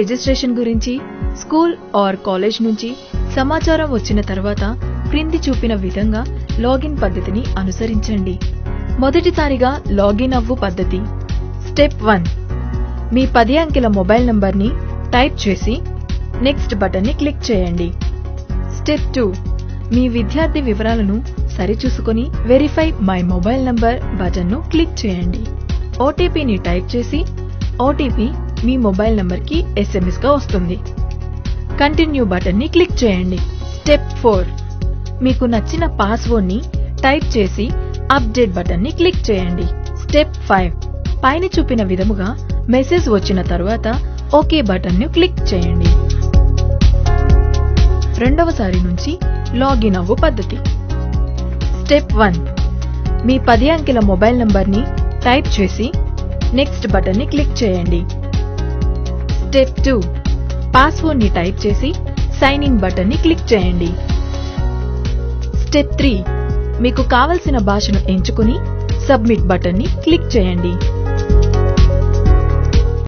Registration గురించి school are college నుంచి సమాచారం వచ్చిన తర్వాత క్రింది చూపిన విధంగా లాగిన్ పద్ధతిని అనుసరించండి. మొదటిసారిగా లాగిన్ అవ్వు పద్ధతి. స్టెప్ 1. మీ 10 అంకెల మొబైల్ నంబర్ని టైప్ చేసి నెక్స్ట్ బటన్ని క్లిక్ చేయండి. స్టెప్ 2. మీ విద్యార్థి వివరాలను సరిచూసుకొని వెరిఫై మై మొబైల్ నంబర్ బటన్ను క్లిక్ చేయండి. ఓటీపీని టైప్ చేసి ఓటీపీ మీ మొబైల్ నంబర్కి SMS గా వస్తుంది. కంటిన్యూ బటన్ని క్లిక్ చేయండి. స్టెప్ 4. మీకు నచ్చిన పాస్వర్డ్ని టైప్ చేసి అప్డేట్ బటన్ని క్లిక్ చేయండి. స్టెప్ 5. పైన చూపిన విధముగా మెసేజ్ వచ్చిన తరువాత ఓకే బటన్ను క్లిక్ చేయండి. రెండవసారి నుంచి లాగిన్ అవ్వు పద్ధతి. స్టెప్ 1. మీ 10 అంకెల మొబైల్ నంబర్ని టైప్ చేసి నెక్స్ట్ బటన్ని క్లిక్ చేయండి. స్టెప్ 2. పాస్వర్డ్ని టైప్ చేసి సైన్ ఇన్ బటన్ని క్లిక్ చేయండి. స్టెప్ 3. మీకు కావలసిన భాషను ఎంచుకుని సబ్మిట్ బటన్ని క్లిక్ చేయండి.